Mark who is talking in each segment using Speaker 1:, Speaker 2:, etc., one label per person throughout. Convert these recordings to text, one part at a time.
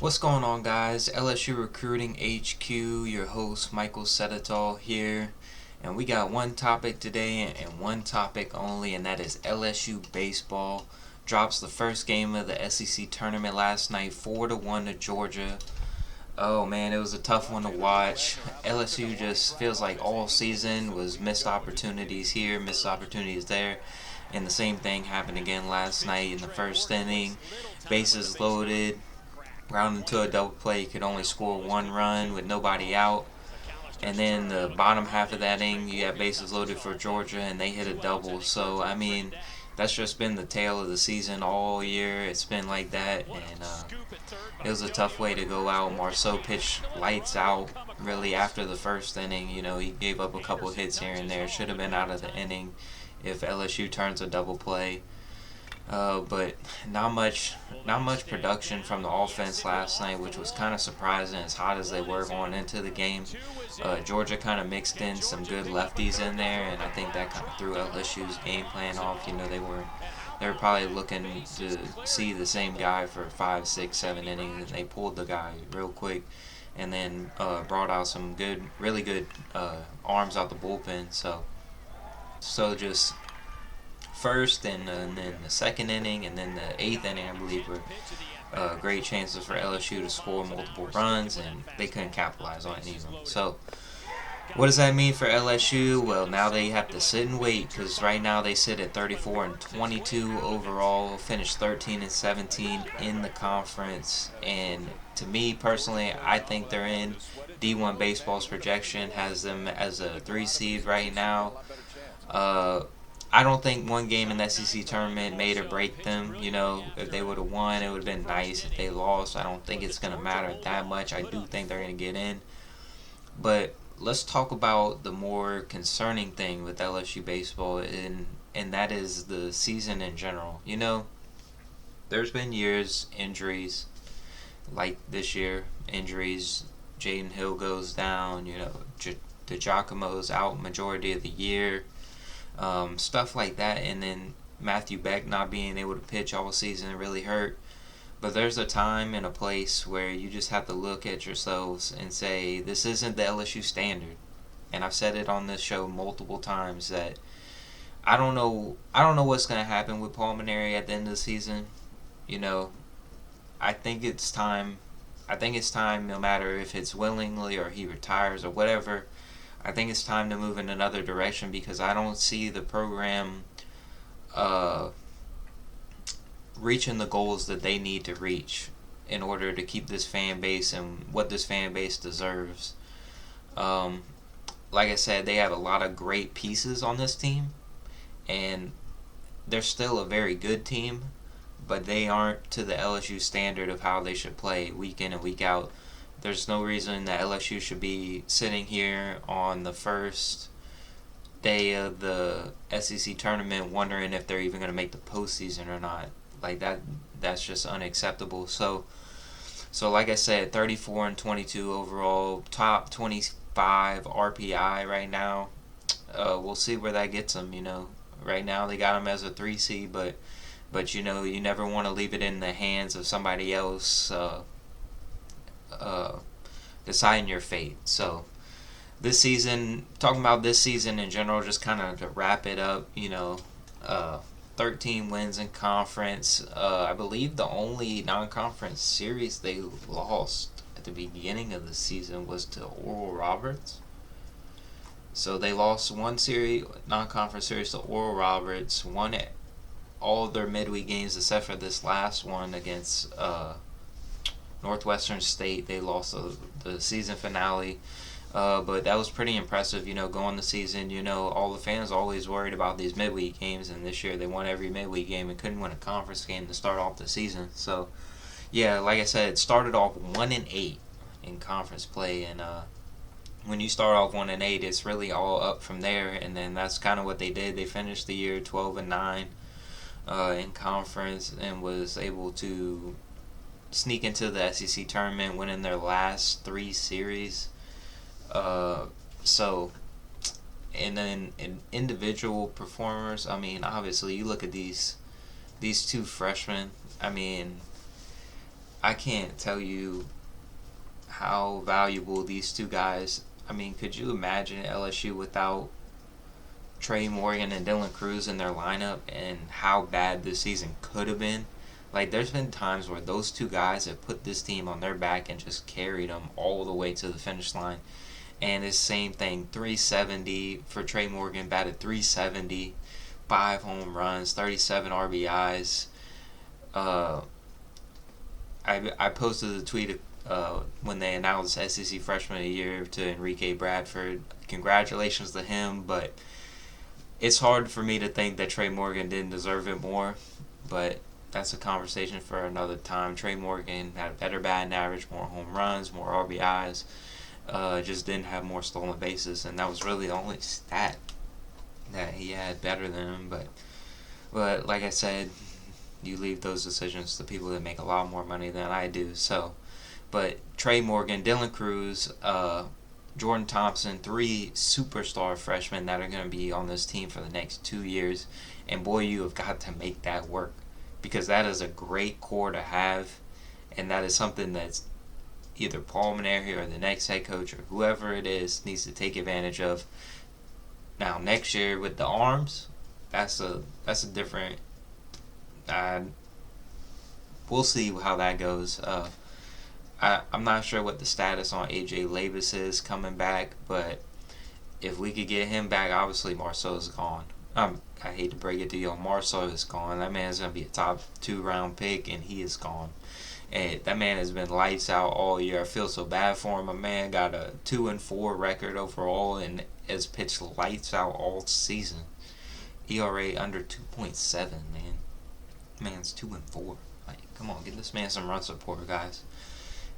Speaker 1: What's going on, guys? LSU Recruiting HQ, your host Michael Sedetol here, and we got one topic today and one topic only, and that is LSU Baseball. Drops the first game of the SEC tournament last night, 4-1 to Georgia. Oh man, it was a tough one to watch. LSU just feels like all season was missed opportunities here, missed opportunities there. And the same thing happened again last night in the first inning. Bases loaded, ground into a double play, you could only score one run with nobody out. And then the bottom half of that inning, you got bases loaded for Georgia, and they hit a double. So, I mean, that's just been the tale of the season all year. It's been like that, and it was a tough way to go out. Marceau pitched lights out really after the first inning. You know, he gave up a couple hits here and there. Should have been out of the inning if LSU turns a double play. But not much production from the offense last night, which was kind of surprising as hot as they were going into the game. Georgia kind of mixed in some good lefties in there, and I think that kind of threw LSU's game plan off. You know, they were probably looking to see the same guy for 5, 6, 7 innings, and they pulled the guy real quick, and then brought out some really good arms out the bullpen. So just first and then the second inning and then the eighth inning, I believe, were great chances for LSU to score multiple runs, and they couldn't capitalize on any of them. So what does that mean for LSU? Well, now they have to sit and wait, because right now they sit at 34-22 overall, finished 13-17 in the conference, and to me personally, I think they're in. D1 Baseball's projection has them as a 3 seed right now. I don't think one game in the SEC tournament made or break them. You know, if they would have won, it would have been nice. If they lost, I don't think it's going to matter that much. I do think they're going to get in. But let's talk about the more concerning thing with LSU baseball, and that is the season in general. You know, there's been years, injuries, like this year, injuries. Jaden Hill goes down, you know, DeGiacomo's out majority of the year. Stuff like that, and then Matthew Beck not being able to pitch all season really hurt. But there's a time and a place where you just have to look at yourselves and say, this isn't the LSU standard. And I've said it on this show multiple times that I don't know what's going to happen with Paul Mainieri at the end of the season. You know, I think it's time. No matter if it's willingly or he retires or whatever. I think it's time to move in another direction, because I don't see the program reaching the goals that they need to reach in order to keep this fan base and what this fan base deserves. Like I said, they have a lot of great pieces on this team, and they're still a very good team, but they aren't to the LSU standard of how they should play week in and week out. There's no reason that LSU should be sitting here on the first day of the SEC tournament wondering if they're even going to make the postseason or not. Like that's just unacceptable. So like I said, 34-22 overall, top 25 RPI right now. We'll see where that gets them. You know, right now they got them as a 3 seed, but you know, you never want to leave it in the hands of somebody else. Deciding your fate. So this season, talking about this season in general, just kind of to wrap it up, you know, 13 wins in conference. I believe the only non-conference series they lost at the beginning of the season was to Oral Roberts. So they lost one series, non-conference series to Oral Roberts, won all of their midweek games except for this last one against Northwestern State. They lost the season finale, but that was pretty impressive. You know, going the season, you know, all the fans always worried about these midweek games, and this year they won every midweek game and couldn't win a conference game to start off the season. So, yeah, like I said, it started off 1-8 in conference play, and when you start off 1-8, it's really all up from there. And then that's kind of what they did. They finished the year 12-9 in conference and was able to sneak into the SEC tournament, winning their last 3 series. So, and then in individual performers, I mean, obviously you look at these 2 freshmen. I mean, I can't tell you how valuable these two guys. I mean, could you imagine LSU without Trey Morgan and Dylan Cruz in their lineup and how bad this season could have been? Like, there's been times where those two guys have put this team on their back and just carried them all the way to the finish line. And it's same thing, 370 for Trey Morgan, batted 370, 5 home runs, 37 RBIs. Uh, I posted a tweet when they announced SEC Freshman of the Year to Enrique Bradford. Congratulations to him, but it's hard for me to think that Trey Morgan didn't deserve it more. But that's a conversation for another time. Trey Morgan had a better batting average, more home runs, more RBIs. Just didn't have more stolen bases, and that was really the only stat that he had better than him. But like I said, you leave those decisions to people that make a lot more money than I do. So, but Trey Morgan, Dylan Cruz, Jordan Thompson, 3 superstar freshmen that are going to be on this team for the next 2 years, and boy, you have got to make that work, because that is a great core to have, and that is something that's either Paul Mainieri or the next head coach or whoever it is needs to take advantage of. Now next year with the arms, that's a different. We'll see how that goes. I'm not sure what the status on AJ Labus is coming back, but if we could get him back, obviously Marceau's gone. I hate to break it to you, Marceau is gone. That man's gonna be a top 2 round pick, and he is gone. And that man has been lights out all year. I feel so bad for him. My man got a 2-4 record overall and has pitched lights out all season. ERA under 2.7, man. Man's 2-4. Like, come on, get this man some run support, guys.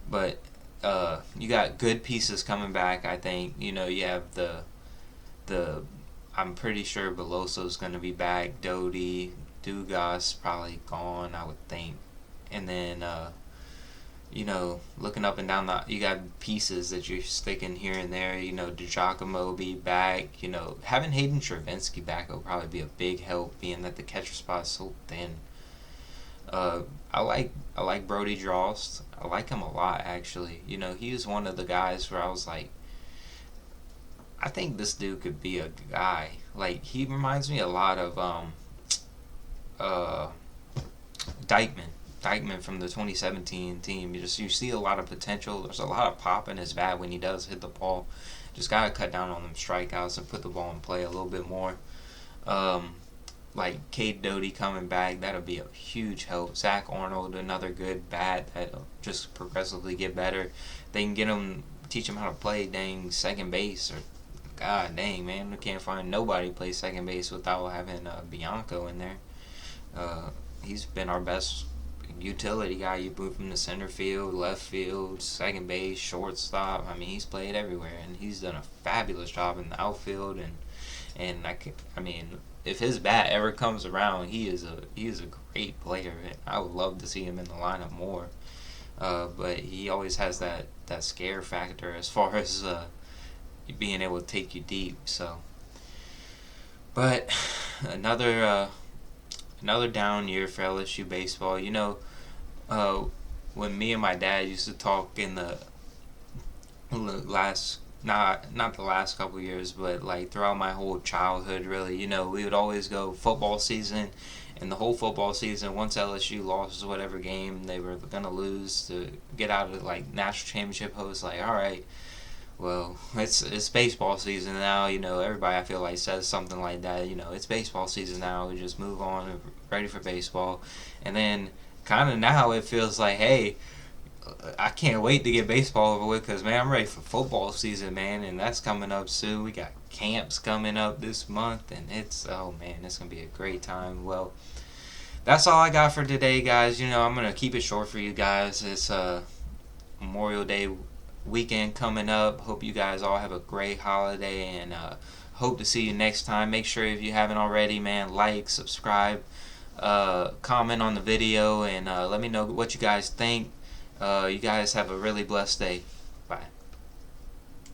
Speaker 1: But you got good pieces coming back. I think you have the I'm pretty sure Beloso's going to be back. Doty, Dugas probably gone, I would think. And then looking up and down you got pieces that you're sticking here and there. DeGiacomo be back. Having Hayden Travinski back will probably be a big help, being that the catcher spot is so thin. I like Brody Drost. I like him a lot, actually. He was one of the guys where I was like, I think this dude could be a guy. Like, he reminds me a lot of Dykeman from the 2017 team. You see a lot of potential. There's a lot of pop in his bat when he does hit the ball. Just gotta cut down on them strikeouts and put the ball in play a little bit more. Like Cade Doty coming back, that'll be a huge help. Zach Arnold, another good bat that'll just progressively get better. They can teach him how to play second base, or god dang, man, we can't find nobody play second base without having Bianco in there. He's been our best utility guy. You move him to center field, left field, second base, shortstop. I mean, he's played everywhere, and he's done a fabulous job in the outfield. And I mean, if his bat ever comes around, he is a great player. I would love to see him in the lineup more. But he always has that scare factor as far as being able to take you deep. So, but another down year for LSU baseball. When me and my dad used to talk in the last, not the last couple of years, but like throughout my whole childhood, really, we would always go football season, and the whole football season, once LSU lost whatever game they were gonna lose to get out of like national championship host, like, all right, well, it's baseball season now. Everybody, I feel like, says something like that. It's baseball season now. We just move on, ready for baseball. And then kind of now it feels like, hey, I can't wait to get baseball over with, because, man, I'm ready for football season, man, and that's coming up soon. We got camps coming up this month, and it's going to be a great time. Well, that's all I got for today, guys. I'm going to keep it short for you guys. It's Memorial Day weekend coming up. Hope you guys all have a great holiday, and hope to see you next time. Make sure, if you haven't already, man, like, subscribe, comment on the video, and let me know what you guys think. You guys have a really blessed day. Bye.